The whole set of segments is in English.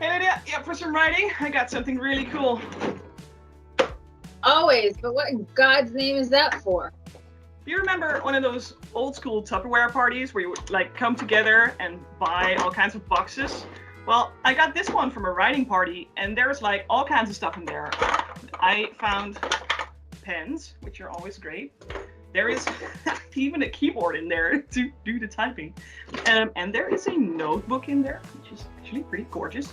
Hey Lydia, yeah, for some writing, I got something really cool. Always, but what in God's name is that for? Do you remember one of those old school Tupperware parties where you would like come together and buy all kinds of boxes? Well, I got this one from a writing party, and there's like all kinds of stuff in there. I found pens, which are always great. There is even a keyboard in there to do the typing. And there is a notebook in there, which is actually pretty gorgeous.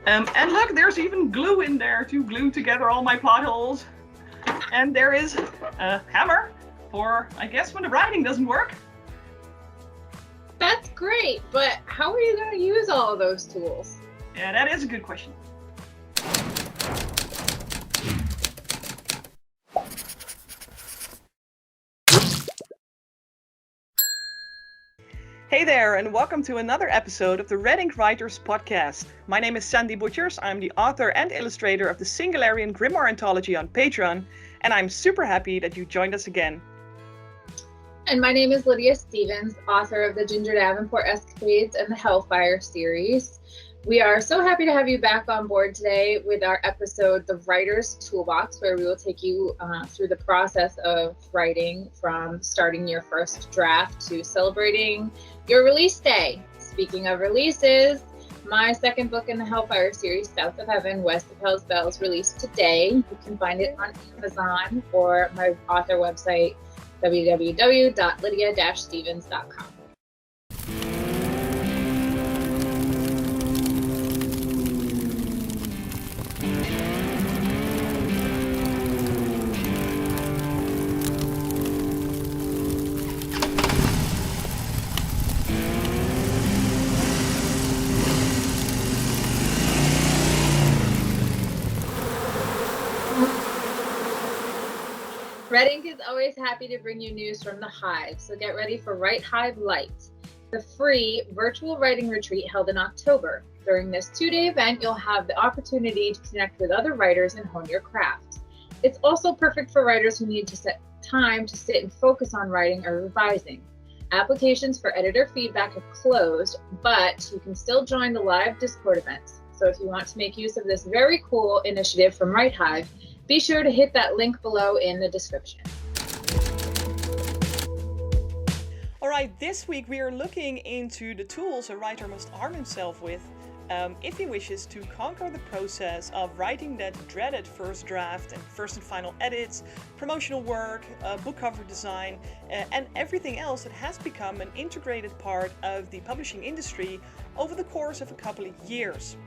And look, there's even glue in there to glue together all my plot holes. And there is a hammer for, I guess, when the writing doesn't work. That's great, but how are you going to use all of those tools? Yeah, that is a good question. Hey there, and welcome to another episode of the Red Ink Writers Podcast. My name is Sandy Butchers. I'm the author and illustrator of the Singularian Grimoire Anthology on Patreon, and I'm super happy that you joined us again. And my name is Lydia Stevens, author of the Ginger Davenport Escapades and the Hellfire series. We are so happy to have you back on board today with our episode, The Writer's Toolbox, where we will take you through the process of writing from starting your first draft to celebrating your release day. Speaking of releases, my second book in the Hellfire series, South of Heaven, West of Hell's Bells, released today. You can find it on Amazon or my author website, www.lydia-stevens.com. Red Ink is always happy to bring you news from the Hive, so get ready for Write Hive Light, the free virtual writing retreat held in October. During this 2-day event, you'll have the opportunity to connect with other writers and hone your craft. It's also perfect for writers who need to set time to sit and focus on writing or revising. Applications for editor feedback have closed, but you can still join the live Discord events. So if you want to make use of this very cool initiative from Write Hive, be sure to hit that link below in the description. All right, this week we are looking into the tools a writer must arm himself with if he wishes to conquer the process of writing that dreaded first draft and first and final edits, promotional work, book cover design, and everything else that has become an integrated part of the publishing industry over the course of a couple of years.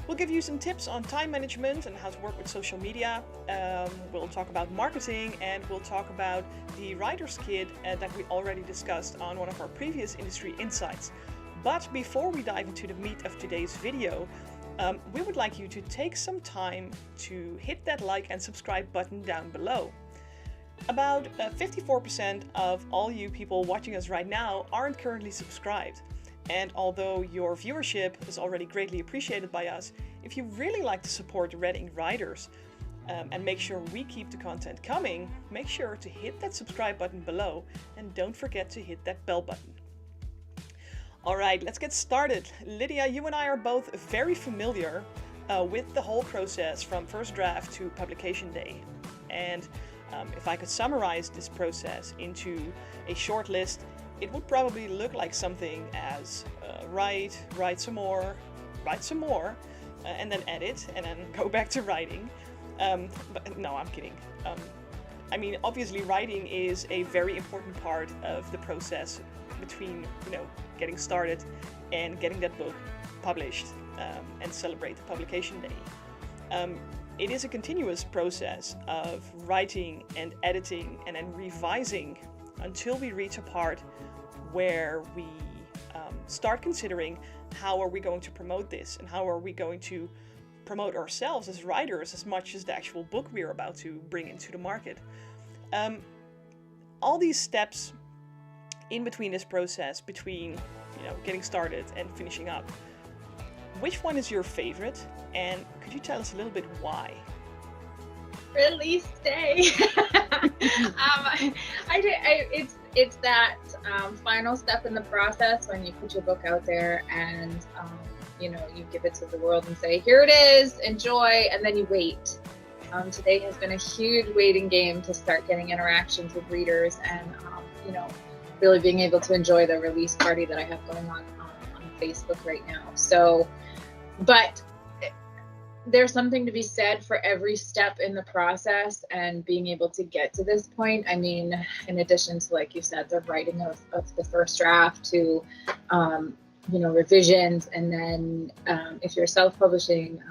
We'll give you some tips on time management and how to work with social media. We'll talk about marketing, and we'll talk about the writer's kit that we already discussed on one of our previous industry insights. But before we dive into the meat of today's video, we would like you to take some time to hit that like and subscribe button down below. About 54% of all you people watching us right now aren't currently subscribed. And although your viewership is already greatly appreciated by us, if you really like to support the Red Ink Writers and make sure we keep the content coming, make sure to hit that subscribe button below and don't forget to hit that bell button. All right, let's get started. Lydia, you and I are both very familiar with the whole process from first draft to publication day. And if I could summarize this process into a short list, it would probably look like something as write some more, and then edit, and then go back to writing. But no, I'm kidding. I mean, obviously writing is a very important part of the process between, getting started and getting that book published and celebrate the publication day. It is a continuous process of writing and editing and then revising until we reach a part where we start considering how are we going to promote this and how are we going to promote ourselves as writers as much as the actual book we're about to bring into the market. All these steps in between this process, between getting started and finishing up, which one is your favorite, and could you tell us a little bit why? Release day. It's that final step in the process when you put your book out there and you give it to the world and say, here it is, enjoy, and then you wait. Today has been a huge waiting game to start getting interactions with readers and, really being able to enjoy the release party that I have going on Facebook right now. So, but there's something to be said for every step in the process and being able to get to this point. I mean, in addition to, like you said, the writing of the first draft to, revisions, and then if you're self-publishing,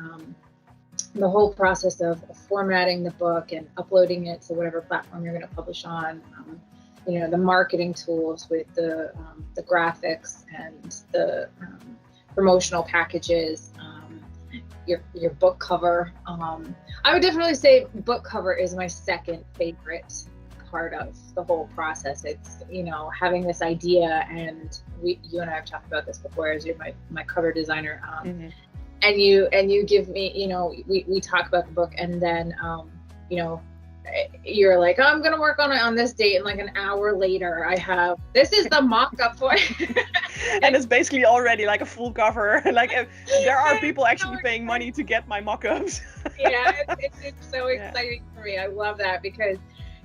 the whole process of formatting the book and uploading it to whatever platform you're going to publish on, the marketing tools with the graphics and the promotional packages, your book cover. I would definitely say book cover is my second favorite part of the whole process. It's, having this idea, and you and I have talked about this before, as you're my cover designer. And you give me, we talk about the book, and then, you're like, oh, I'm going to work on it on this date. And like an hour later, this is the mock-up for it. And it's basically already like a full cover. Like there are people actually paying money to get my mock-ups. Yeah, it's so exciting for me. I love that because,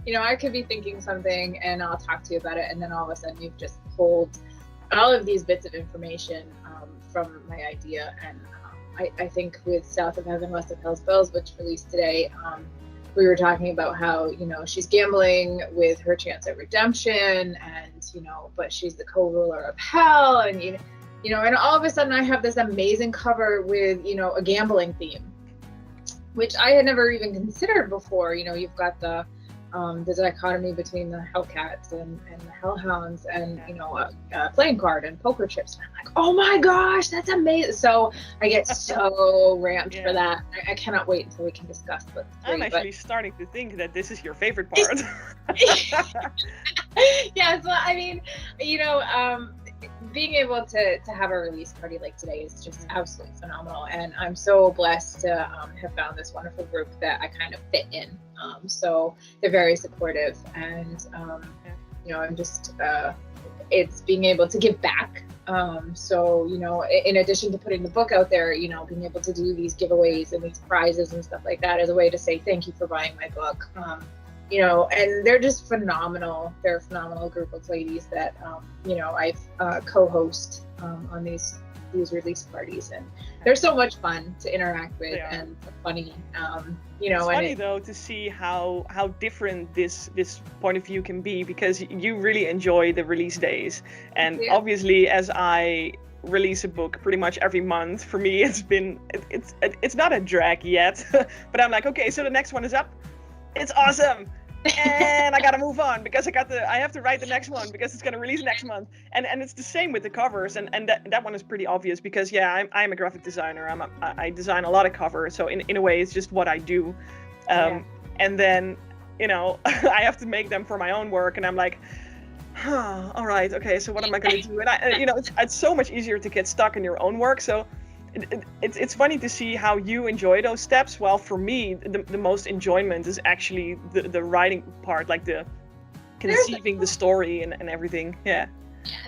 I could be thinking something and I'll talk to you about it. And then all of a sudden you've just pulled all of these bits of information from my idea. And I think with South of Heaven, West of Hell's Bells, which released today, we were talking about how, she's gambling with her chance at redemption, and, but she's the co-ruler of hell. And, and all of a sudden I have this amazing cover with, a gambling theme, which I had never even considered before. You've got the dichotomy between the Hellcats and the Hellhounds, and playing card and poker chips. And I'm like, oh my gosh, that's amazing! So I get so ramped for that. I cannot wait until we can discuss the three. I'm actually starting to think that this is your favorite part. Yeah, so I mean, being able to have a release party like today is just absolutely phenomenal, and I'm so blessed to have found this wonderful group that I kind of fit in. So they're very supportive, and I'm just it's being able to give back. So in addition to putting the book out there, being able to do these giveaways and these prizes and stuff like that as a way to say thank you for buying my book. And they're just phenomenal. They're a phenomenal group of ladies that, I've co-host on these release parties, and they're so much fun to interact with and funny. It's funny though to see how different this point of view can be, because you really enjoy the release days, and obviously as I release a book pretty much every month, for me it's not a drag yet, but I'm like, okay, so the next one is up. It's awesome. And I gotta move on because I have to write the next one because it's gonna release next month. And it's the same with the covers, and that one is pretty obvious because I'm a graphic designer. I design a lot of covers, so in a way it's just what I do. And then I have to make them for my own work, and I'm like, all right, okay, so what am I gonna do? And it's so much easier to get stuck in your own work. So it's funny to see how you enjoy those steps. Well, for me, the most enjoyment is actually the writing part, like the conceiving the story and everything. Yeah,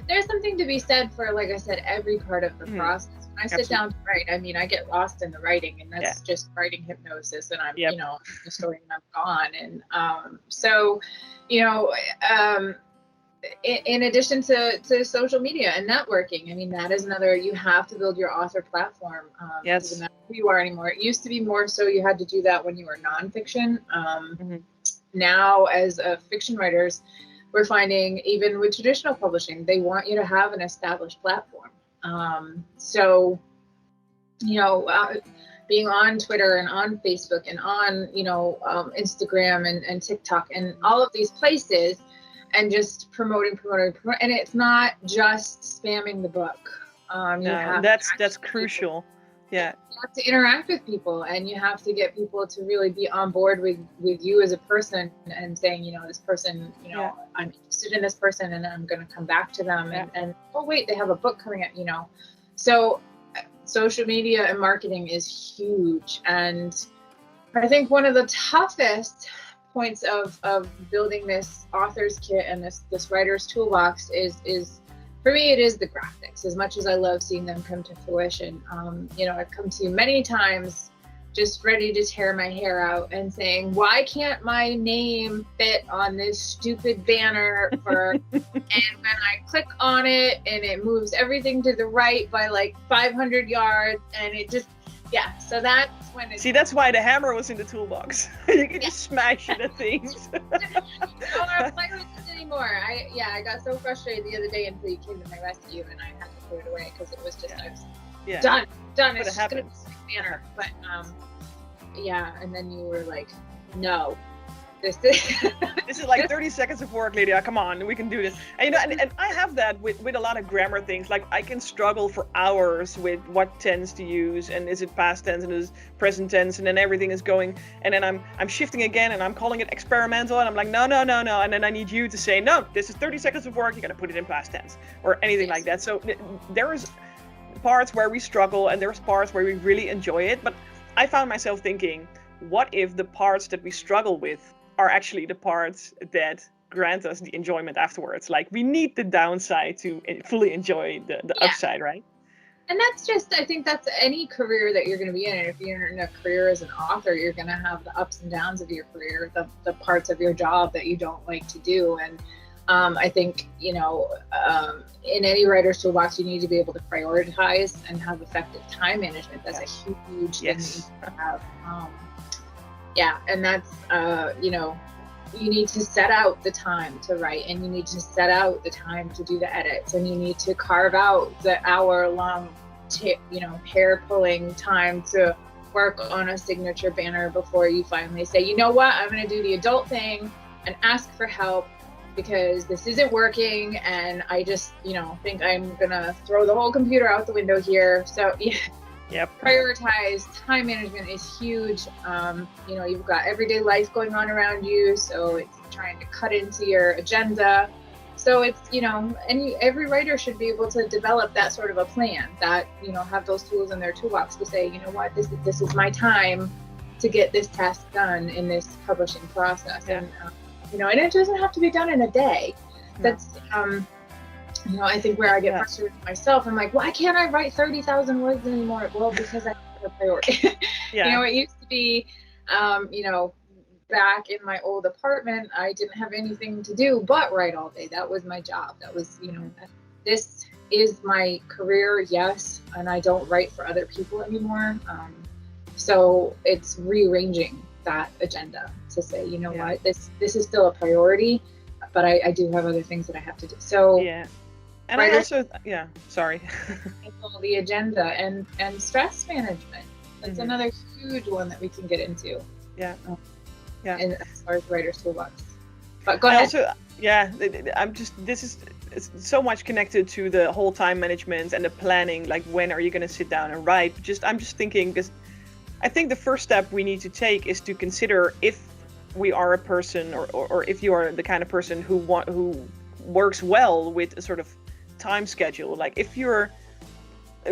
there's something to be said for, like I said, every part of the process. When I sit down to write, I mean, I get lost in the writing, and that's just writing hypnosis, and I'm the story, and I'm gone. And in addition to social media and networking, I mean, that is another, you have to build your author platform. Yes. Doesn't matter who you are anymore. It used to be more so you had to do that when you were nonfiction. Now, as fiction writers, we're finding, even with traditional publishing, they want you to have an established platform. Being on Twitter and on Facebook and on, Instagram and TikTok and all of these places, and just promoting, and it's not just spamming the book. That's crucial. Yeah, you have to interact with people, and you have to get people to really be on board with you as a person, and saying, this person, I'm interested in this person, and I'm going to come back to them. And oh wait, they have a book coming out. So social media and marketing is huge, and I think one of the toughest points of building this author's kit and this writer's toolbox is for me, it is the graphics. As much as I love seeing them come to fruition, I've come to you many times just ready to tear my hair out and saying, why can't my name fit on this stupid banner and when I click on it and it moves everything to the right by like 500 yards and it just, so that's when it's... See, that's why the hammer was in the toolbox. You can just smash it at things. I don't want to play with this anymore. I got so frustrated the other day until you came to my rescue and I had to put it away because it was just, I was done. It's just going to be a banner. But, and then you were like, no, this is like 30 seconds of work, Lydia. Come on, we can do this. And and I have that with a lot of grammar things. Like I can struggle for hours with what tense to use, and is it past tense and is present tense, and then everything is going, and then I'm shifting again, and I'm calling it experimental, and I'm like no, and then I need you to say no. This is 30 seconds of work. You gotta put it in past tense or anything like that. So there is parts where we struggle, and there's parts where we really enjoy it. But I found myself thinking, what if the parts that we struggle with are actually the parts that grant us the enjoyment afterwards? Like we need the downside to fully enjoy the upside, right? And that's just, I think that's any career that you're going to be in. And if you're in a career as an author, you're going to have the ups and downs of your career, the parts of your job that you don't like to do. And I think, in any writer's toolbox, you need to be able to prioritize and have effective time management. That's a huge thing to have. And that's, you need to set out the time to write, and you need to set out the time to do the edits, and you need to carve out the hour-long, hair pulling time to work on a signature banner before you finally say, you know what, I'm going to do the adult thing and ask for help because this isn't working, and I just, think I'm going to throw the whole computer out the window here. So, prioritize. Time management is huge. You've got everyday life going on around you, so it's trying to cut into your agenda. So it's, every writer should be able to develop that sort of a plan that, have those tools in their toolbox to say, you know what, this is my time to get this task done in this publishing process. And, and it doesn't have to be done in a day. That's, I think where I get frustrated with myself, I'm like, why can't I write 30,000 words anymore? Well, because I have a priority. It used to be, back in my old apartment, I didn't have anything to do but write all day. That was my job. That was, this is my career, yes, and I don't write for other people anymore. So it's rearranging that agenda to say, what, this is still a priority, but I do have other things that I have to do. So and I also, sorry. The agenda and stress management. That's another huge one that we can get into. And as far as writer's toolbox. But go ahead. Also, it's so much connected to the whole time management and the planning. Like, when are you going to sit down and write? I'm just thinking, because I think the first step we need to take is to consider if we are a person, or if you are the kind of person who works well with a sort of time schedule. Like,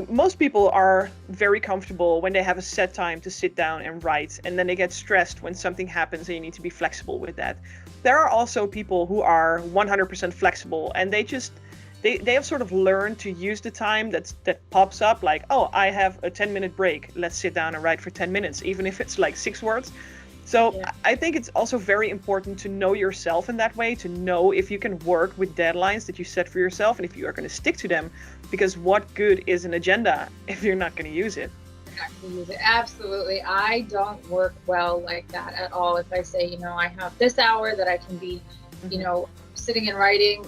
most people are very comfortable when they have a set time to sit down and write, and then they get stressed when something happens and you need to be flexible with that. There are also people who are 100% flexible, and they have sort of learned to use the time that pops up, like, oh, I have a 10-minute break, let's sit down and write for 10 minutes, even if it's like 6 words. So I think it's also very important to know yourself in that way, to know if you can work with deadlines that you set for yourself and if you are going to stick to them, because what good is an agenda if you're not going to use it? Absolutely. I don't work well like that at all. If I say, I have this hour that I can be, sitting and writing,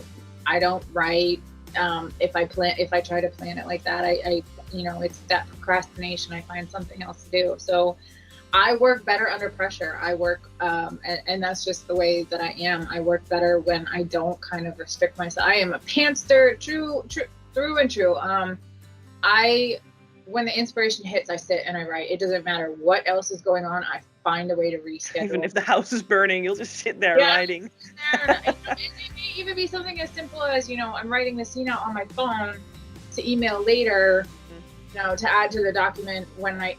I don't write. If I try to plan it like that, I it's that procrastination. I find something else to do. So I work better under pressure. I work, and that's just the way that I am. I work better when I don't kind of restrict myself. I am a pantser, true and true. When the inspiration hits, I sit and I write. It doesn't matter what else is going on. I find a way to reschedule. Even if the house is burning, you'll just sit there writing. It may even be something as simple as, I'm writing the scene out on my phone to email later, to add to the document when I,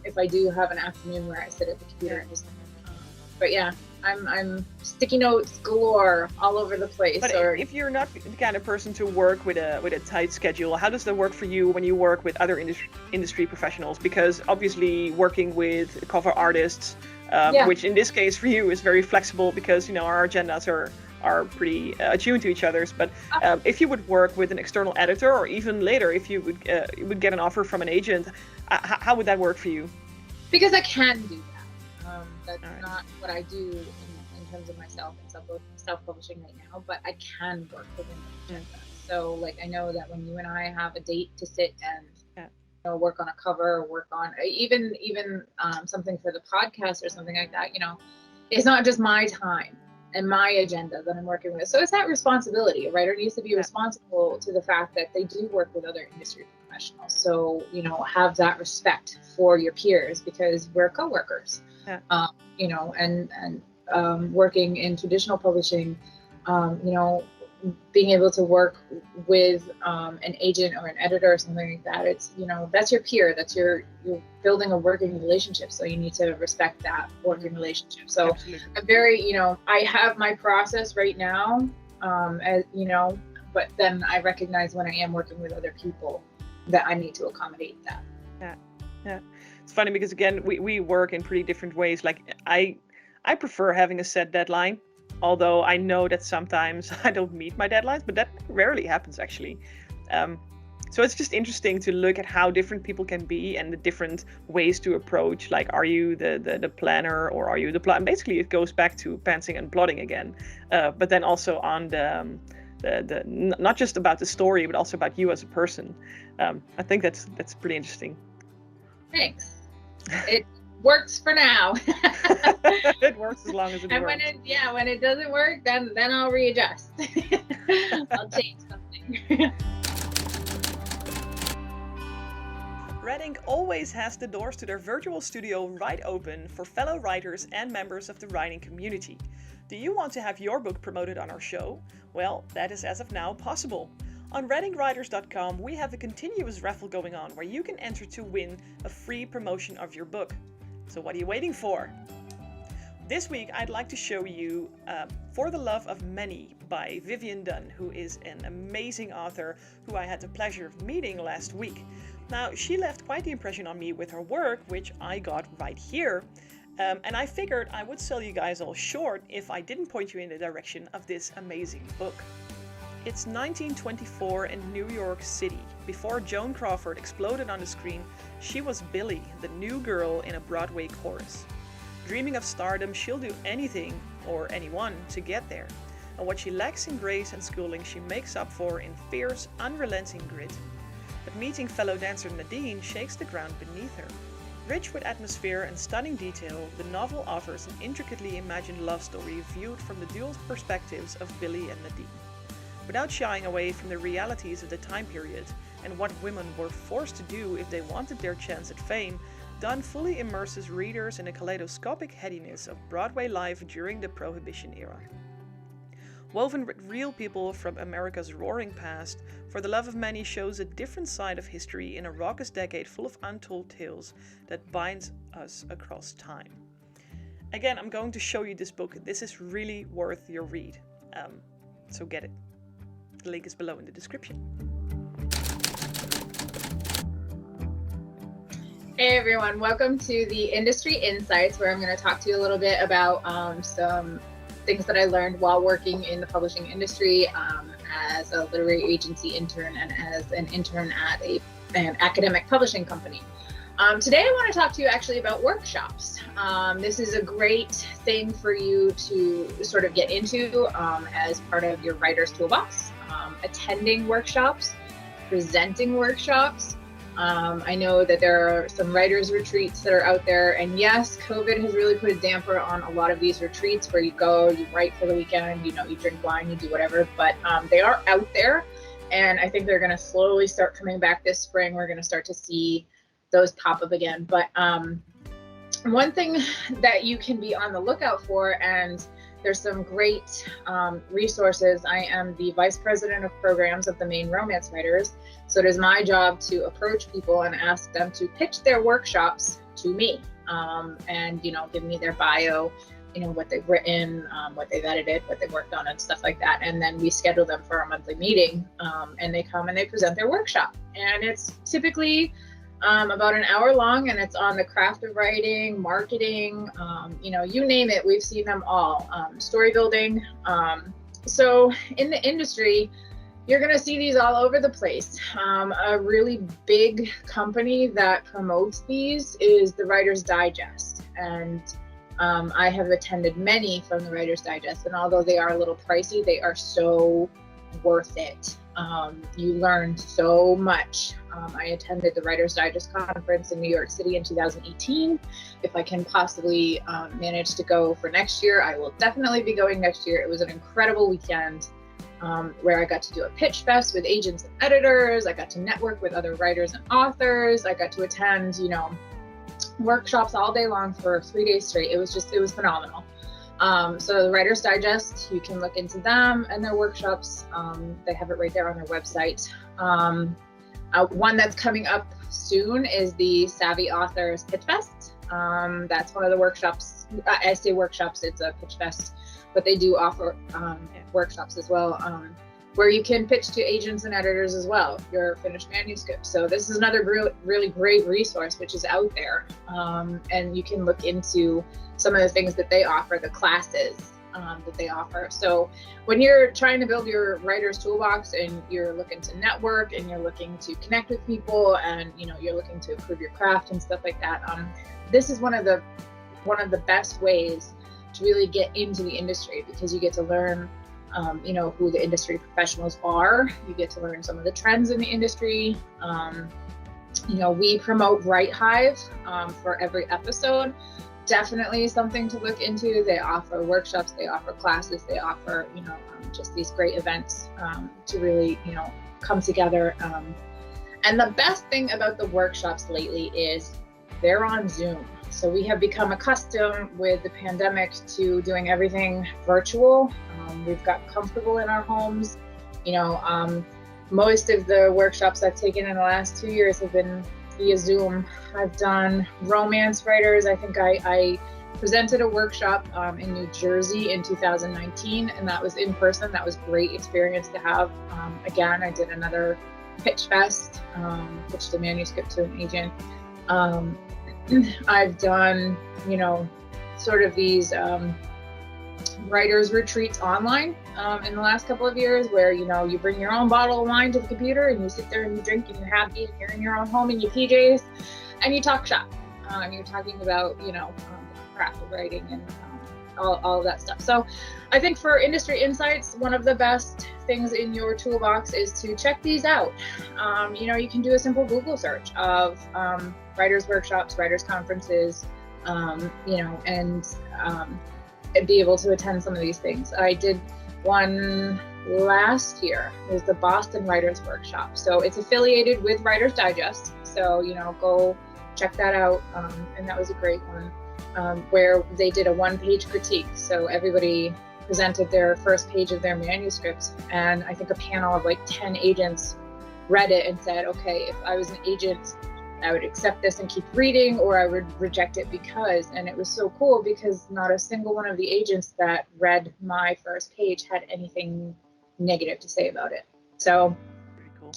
if I do have an afternoon where I sit at the computer and just, But yeah, I'm sticky notes galore all over the place. But if you're not the kind of person to work with a tight schedule, how does that work for you when you work with other industry professionals? Because obviously working with cover artists, which in this case for you is very flexible because our agendas are pretty attuned to each other's. But if you would work with an external editor, or even later if you would get an offer from an agent, how would that work for you? Because I can do that. That's not what I do in terms of myself and self-publishing right now, but I can work within the agenda. So like I know that when you and I have a date to sit and work on a cover, or work on even something for the podcast or something like that, it's not just my time and my agenda that I'm working with. So it's that responsibility. A writer needs to be responsible to the fact that they do work with other industry professionals. So, have that respect for your peers because we're coworkers. Working in traditional publishing, being able to work with an agent or an editor or something like that, it's, that's your peer, you're building a working relationship. So you need to respect that working relationship. So absolutely. I'm very, I have my process right now, but then I recognize when I am working with other people that I need to accommodate that. Yeah. It's funny because again, we work in pretty different ways. Like I prefer having a set deadline, although I know that sometimes I don't meet my deadlines, but that rarely happens actually. So it's just interesting to look at how different people can be and the different ways to approach. Like, are you the planner or are you the plot? Basically, it goes back to pantsing and plotting again, but then also on the not just about the story, but also about you as a person. I think that's pretty interesting. Thanks. It works for now. It works as long as it works. When it doesn't work, then I'll readjust. I'll change something. Reading always has the doors to their virtual studio wide open for fellow writers and members of the writing community. Do you want to have your book promoted on our show? Well, that is as of now possible. On readingwriters.com, we have a continuous raffle going on where you can enter to win a free promotion of your book. So what are you waiting for? This week, I'd like to show you For the Love of Many by Vivian Dunn, who is an amazing author who I had the pleasure of meeting last week. Now, she left quite the impression on me with her work, which I got right here. And I figured I would sell you guys all short if I didn't point you in the direction of this amazing book. It's 1924 in New York City. Before Joan Crawford exploded on the screen, she was Billy, the new girl in a Broadway chorus. Dreaming of stardom, she'll do anything, or anyone, to get there. And what she lacks in grace and schooling, she makes up for in fierce, unrelenting grit. But meeting fellow dancer Nadine shakes the ground beneath her. Rich with atmosphere and stunning detail, the novel offers an intricately imagined love story viewed from the dual perspectives of Billy and Nadine. Without shying away from the realities of the time period and what women were forced to do if they wanted their chance at fame, Dunn fully immerses readers in a kaleidoscopic headiness of Broadway life during the Prohibition era. Woven with real people from America's roaring past, For the Love of Many shows a different side of history in a raucous decade full of untold tales that binds us across time. Again, I'm going to show you this book. This is really worth your read. So get it. The link is below in the description. Hey everyone, welcome to the Industry Insights, where I'm going to talk to you a little bit about some things that I learned while working in the publishing industry as a literary agency intern and as an intern at an academic publishing company. Today I want to talk to you actually about workshops. This is a great thing for you to sort of get into as part of your writer's toolbox. Attending workshops, presenting workshops. I know that there are some writers' retreats that are out there, and yes, COVID has really put a damper on a lot of these retreats where you go, you write for the weekend, you drink wine, you do whatever, but they are out there, and I think they're going to slowly start coming back this spring. We're going to start to see those pop up again. But one thing that you can be on the lookout for, and there's some great resources. I am the vice president of programs of the Maine Romance Writers. So it is my job to approach people and ask them to pitch their workshops to me and, give me their bio, what they've written, what they've edited, what they've worked on, and stuff like that. And then we schedule them for our monthly meeting, and they come and they present their workshop. And it's typically about an hour long, and it's on the craft of writing, marketing, you name it, we've seen them all, story building. So in the industry, you're going to see these all over the place. A really big company that promotes these is the Writer's Digest. And I have attended many from the Writer's Digest, and although they are a little pricey, they are so worth it. You learn so much. I attended the Writer's Digest conference in New York City in 2018. If I can possibly manage to go for next year, I will definitely be going next year. It was an incredible weekend where I got to do a pitch fest with agents and editors. I got to network with other writers and authors. I got to attend, workshops all day long for 3 days straight. It was phenomenal. So the Writer's Digest, you can look into them and their workshops. They have it right there on their website. One that's coming up soon is the Savvy Authors Pitch Fest. That's one of the workshops. I say workshops, it's a pitch fest, but they do offer workshops as well, where you can pitch to agents and editors as well, your finished manuscript. So this is another really great resource which is out there, and you can look into some of the things that they offer, the classes that they offer. So when you're trying to build your writer's toolbox and you're looking to network and you're looking to connect with people and you're looking to improve your craft and stuff like that, this is one of the best ways to really get into the industry, because you get to learn who the industry professionals are. You get to learn some of the trends in the industry. We promote Write Hive for every episode. Definitely something to look into. They offer workshops, they offer classes, they offer, just these great events to really, come together. And the best thing about the workshops lately is they're on Zoom. So we have become accustomed with the pandemic to doing everything virtual. We've got comfortable in our homes. Most of the workshops I've taken in the last 2 years have been via Zoom. I've done romance writers. I think I presented a workshop in New Jersey in 2019, and that was in person. That was a great experience to have. Again, I did another pitch fest, pitched a manuscript to an agent. I've done, sort of these writers retreats online in the last couple of years, where you bring your own bottle of wine to the computer and you sit there and you drink and you're happy and you're in your own home in your PJs and you talk shop. And you're talking about the craft of writing and all of that stuff. So I think for industry insights, one of the best things in your toolbox is to check these out. You can do a simple Google search of writers workshops, writers conferences, and be able to attend some of these things. I did one last year. It was the Boston Writers Workshop. So it's affiliated with Writer's Digest. So, go check that out. And that was a great one, where they did a one-page critique. So everybody presented their first page of their manuscripts. And I think a panel of like 10 agents read it and said, okay, if I was an agent, I would accept this and keep reading, or I would reject it because. And it was so cool because not a single one of the agents that read my first page had anything negative to say about it. So, Very cool.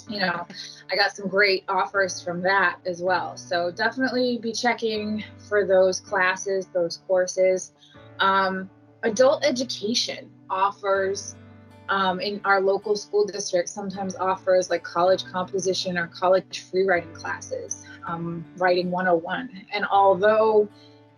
I got some great offers from that as well. So definitely be checking for those classes, those courses. Adult education offers in our local school district sometimes offers like college composition or college free writing classes, writing 101. And although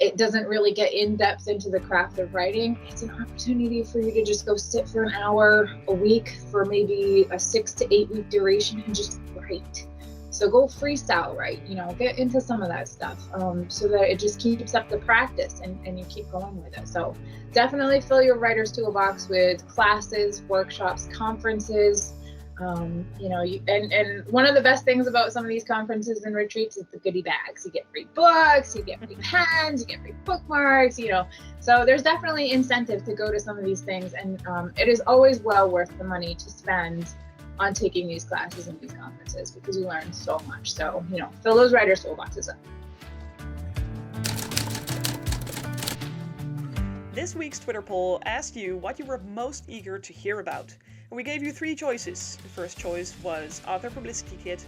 it doesn't really get in depth into the craft of writing, it's an opportunity for you to just go sit for an hour a week for maybe a 6 to 8 week duration and just write. So go freestyle write, get into some of that stuff, so that it just keeps up the practice and you keep going with it. So definitely fill your writer's toolbox with classes, workshops, conferences. And one of the best things about some of these conferences and retreats is the goodie bags. You get free books, you get free pens, you get free bookmarks, So there's definitely incentive to go to some of these things, and it is always well worth the money to spend on taking these classes and these conferences, because you learn so much. So, fill those writer's toolboxes up. This week's Twitter poll asked you what you were most eager to hear about. And we gave you 3 choices. The first choice was author publicity kit,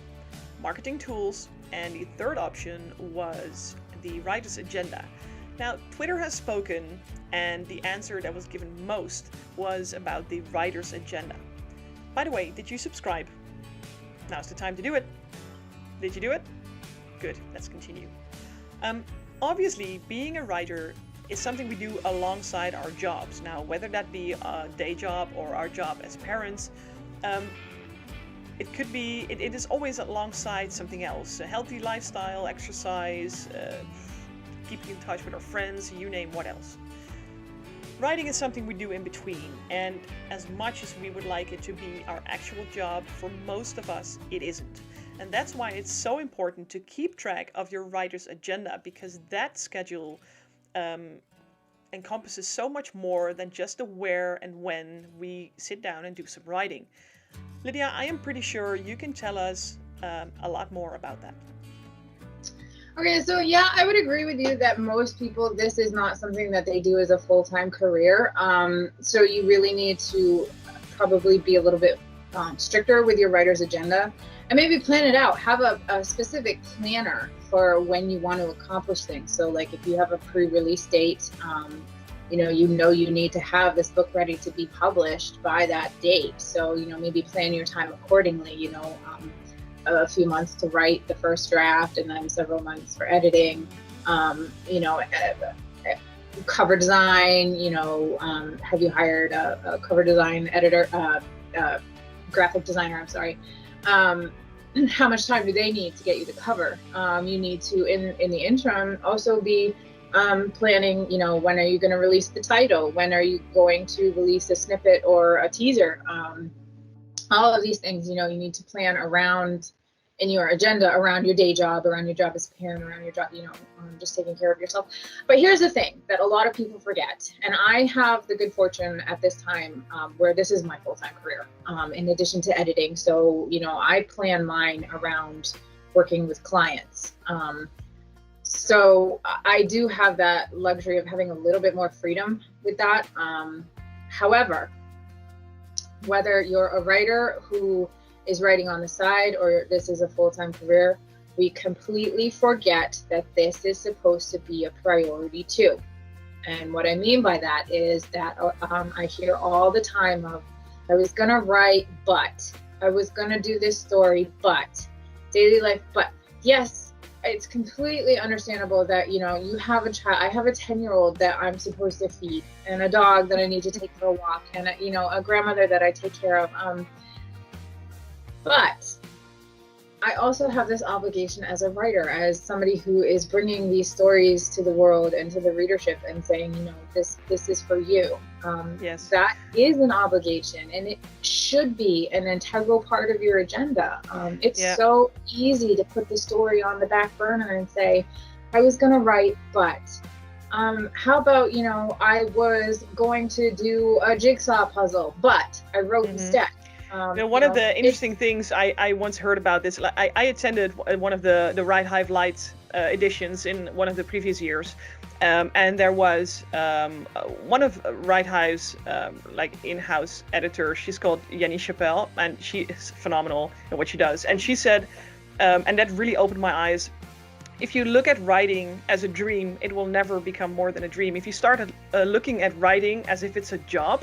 marketing tools, and the third option was the writer's agenda. Now, Twitter has spoken, and the answer that was given most was about the writer's agenda. By the way, did you subscribe? Now's the time to do it. Did you do it? Good, let's continue. Obviously, being a writer is something we do alongside our jobs. Now, whether that be a day job or our job as parents, it is always alongside something else. A healthy lifestyle, exercise, keeping in touch with our friends, you name what else. Writing is something we do in between, and as much as we would like it to be our actual job, for most of us, it isn't. And that's why it's so important to keep track of your writer's agenda, because that schedule encompasses so much more than just the where and when we sit down and do some writing. Lydia, I am pretty sure you can tell us a lot more about that. Okay, so yeah, I would agree with you that most people, this is not something that they do as a full-time career. So you really need to probably be a little bit stricter with your writer's agenda and maybe plan it out. Have a specific planner for when you want to accomplish things. So like if you have a pre-release date, you need to have this book ready to be published by that date. So, maybe plan your time accordingly, a few months to write the first draft and then several months for editing, cover design, have you hired a cover design editor, graphic designer, I'm sorry. How much time do they need to get you the cover? You need to, in the interim, also be planning, when are you going to release the title? When are you going to release a snippet or a teaser? All of these things, you need to plan around in your agenda, around your day job, around your job as a parent, around your job, just taking care of yourself. But here's the thing that a lot of people forget, and I have the good fortune at this time where this is my full-time career, in addition to editing. So, I plan mine around working with clients. So I do have that luxury of having a little bit more freedom with that. However, whether you're a writer who is writing on the side or this is a full-time career, we completely forget that this is supposed to be a priority too. And what I mean by that is that I hear all the time of, I was gonna write, but I was gonna do this story, but daily life, but yes, it's completely understandable that, you have a child. I have a 10-year-old that I'm supposed to feed, and a dog that I need to take for a walk, and a grandmother that I take care of. But I also have this obligation as a writer, as somebody who is bringing these stories to the world and to the readership and saying, this is for you. Yes. That is an obligation, and it should be an integral part of your agenda. It's so easy to put the story on the back burner and say, I was going to write, but how about, I was going to do a jigsaw puzzle, but I wrote instead. One of the interesting things I once heard about this, I attended one of the Write Hive Light editions in one of the previous years, and there was one of Write Hive's in-house editors. She's called Jenny Chappelle, and she is phenomenal in what she does. And she said, and that really opened my eyes, if you look at writing as a dream, it will never become more than a dream. If you start looking at writing as if it's a job,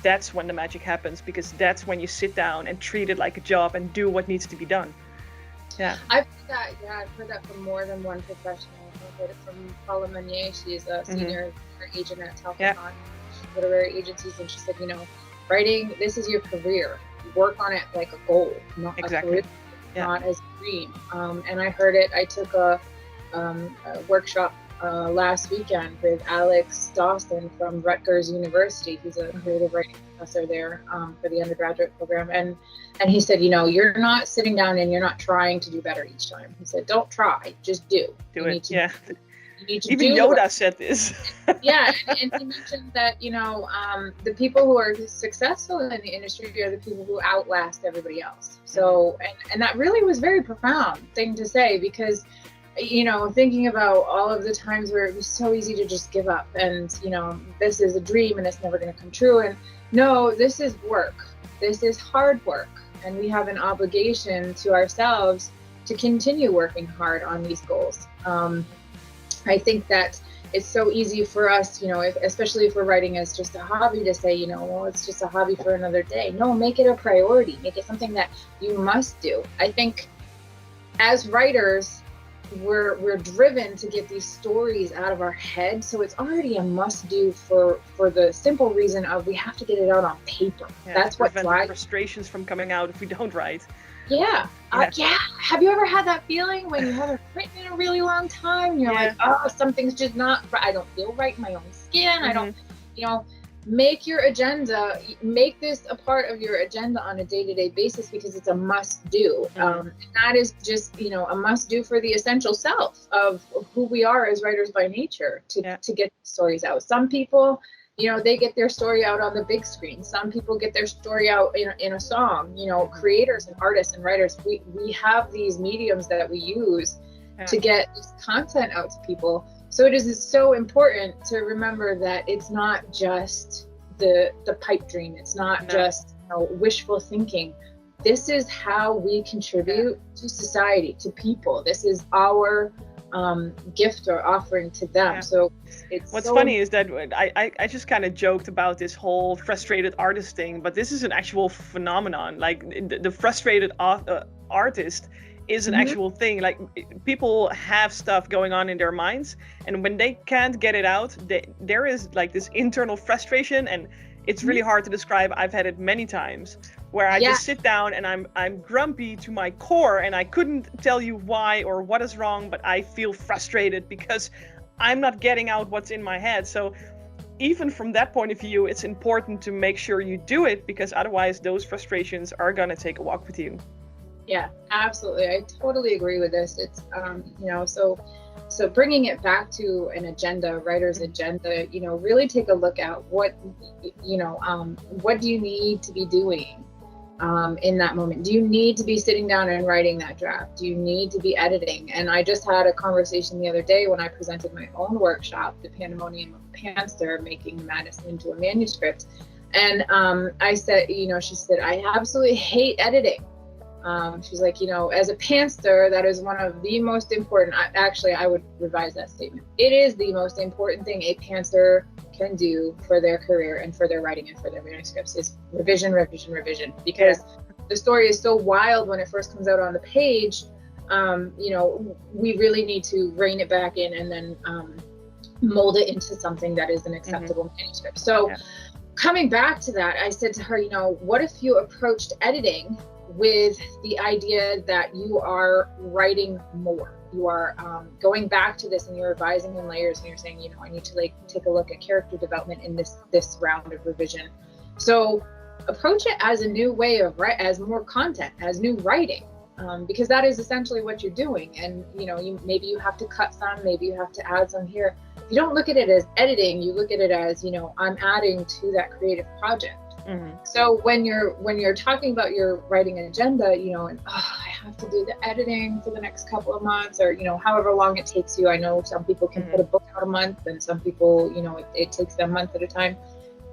that's when the magic happens, because that's when you sit down and treat it like a job and do what needs to be done. Yeah. I've heard that from more than one professional. I've heard it from Paula Meunier. She's a senior agent at Talcon Literary Agencies, and she said, writing, this is your career. Work on it like a goal, not a career, not as a dream. And I heard it. I took a workshop last weekend with Alex Dawson from Rutgers University. He's a creative writing professor there for the undergraduate program. And he said, you're not sitting down and you're not trying to do better each time. He said, don't try, just do. Do it, You need to Even do Yoda said this. Yeah, and he mentioned that, the people who are successful in the industry are the people who outlast everybody else. So, and that really was a very profound thing to say, because thinking about all of the times where it was so easy to just give up and, this is a dream and it's never going to come true. And no, this is work. This is hard work. And we have an obligation to ourselves to continue working hard on these goals. I think that it's so easy for us, especially if we're writing as just a hobby, to say, well, it's just a hobby for another day. No, make it a priority. Make it something that you must do. I think as writers, we're driven to get these stories out of our head. So it's already a must do for the simple reason of we have to get it out on paper. Yeah, that's what drives frustrations from coming out if we don't write. Yeah. Yeah. Have you ever had that feeling when you haven't written in a really long time? You're like, oh, something's just not, I don't feel right in my own skin. I don't, make your agenda, make this a part of your agenda on a day-to-day basis, because it's a must do. And that is just, a must do for the essential self of who we are as writers by nature to get stories out. Some people, they get their story out on the big screen. Some people get their story out in a song. Creators and artists and writers, we have these mediums that we use to get this content out to people. So it is so important to remember that it's not just the pipe dream. It's not just wishful thinking. This is how we contribute to society, to people. This is our gift or offering to them. So it's what's funny is that I just kind of joked about this whole frustrated artist thing, but this is an actual phenomenon. Like the frustrated artist is an actual thing. Like people have stuff going on in their minds, and when they can't get it out, there is like this internal frustration, and it's really hard to describe. I've had it many times where I just sit down and I'm grumpy to my core, and I couldn't tell you why or what is wrong, but I feel frustrated because I'm not getting out what's in my head. So even from that point of view, it's important to make sure you do it, because otherwise those frustrations are going to take a walk with you. Yeah, absolutely. I totally agree with this. It's, so bringing it back to an agenda, writer's agenda, really take a look at what do you need to be doing in that moment? Do you need to be sitting down and writing that draft? Do you need to be editing? And I just had a conversation the other day when I presented my own workshop, The Pandemonium of Panther, Making Madness into a Manuscript. And I said, she said, I absolutely hate editing. She's like, as a pantser, that is one of the most important, I would revise that statement. It is the most important thing a pantser can do for their career and for their writing and for their manuscripts is revision, revision, revision. Because the story is so wild when it first comes out on the page, we really need to rein it back in and then mold it into something that is an acceptable manuscript. So coming back to that, I said to her, what if you approached editing with the idea that you are writing more? You are going back to this and you're revising in layers, and you're saying, I need to take a look at character development in this round of revision. So approach it as a new way of as more content, as new writing, because that is essentially what you're doing. And maybe you have to cut some, maybe you have to add some here. You don't look at it as editing. You look at it as, I'm adding to that creative project. So when you're talking about your writing agenda, I have to do the editing for the next couple of months, or however long it takes you. I know some people can put a book out a month, and some people, it takes them a month at a time.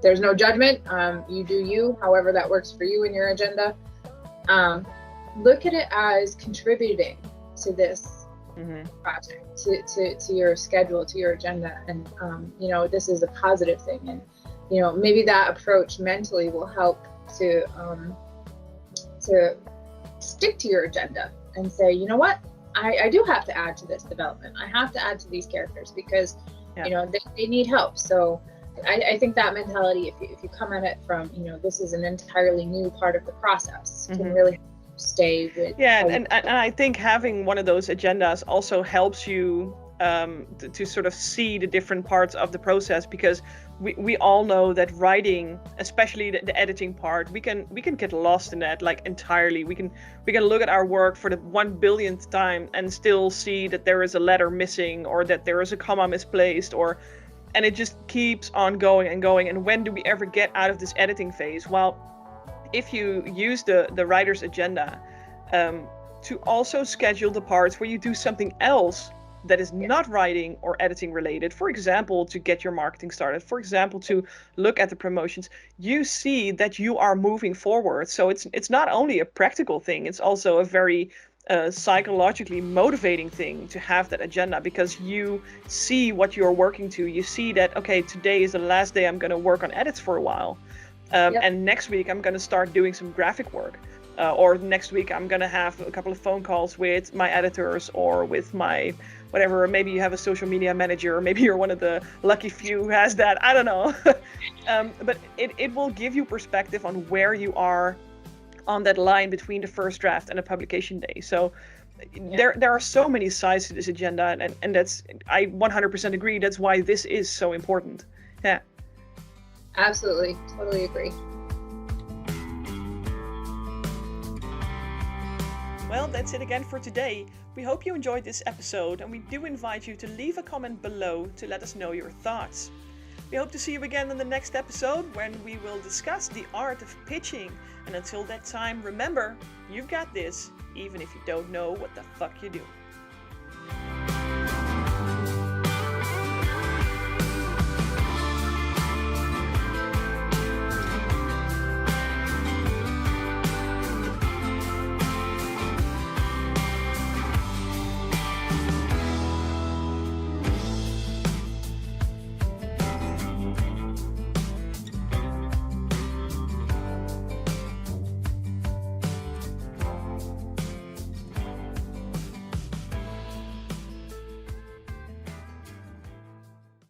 There's no judgment. You do you, however that works for you in your agenda. Look at it as contributing to this project, to your schedule, to your agenda, and this is a positive thing. And maybe that approach mentally will help to stick to your agenda and say, what, I do have to add to this development. I have to add to these characters because, they need help. So I think that mentality, if you come at it from, this is an entirely new part of the process, can really stay with. Yeah, and I think having one of those agendas also helps you to sort of see the different parts of the process, because we all know that writing, especially the editing part, we can get lost in that like entirely. We can look at our work for the 1 billionth time and still see that there is a letter missing, or that there is a comma misplaced, and it just keeps on going and going. And when do we ever get out of this editing phase? Well, if you use the writer's agenda, to also schedule the parts where you do something else that is not writing or editing related. For example, to get your marketing started. For example, to look at the promotions. You see that you are moving forward. So it's not only a practical thing, it's also a very psychologically motivating thing to have that agenda, because you see what you're working to. You see that, okay, today is the last day I'm going to work on edits for a while. And next week I'm going to start doing some graphic work. Or next week I'm going to have a couple of phone calls with my editors or with my whatever. Maybe you have a social media manager. Maybe you're one of the lucky few who has that. I don't know. But it will give you perspective on where you are on that line between the first draft and a publication day. So there are so many sides to this agenda, and that's, I 100% agree, that's why this is so important. Yeah. Absolutely. Totally agree. Well, that's it again for today. We hope you enjoyed this episode, and we do invite you to leave a comment below to let us know your thoughts. We hope to see you again in the next episode, when we will discuss the art of pitching. And until that time, remember, you've got this, even if you don't know what the fuck you do.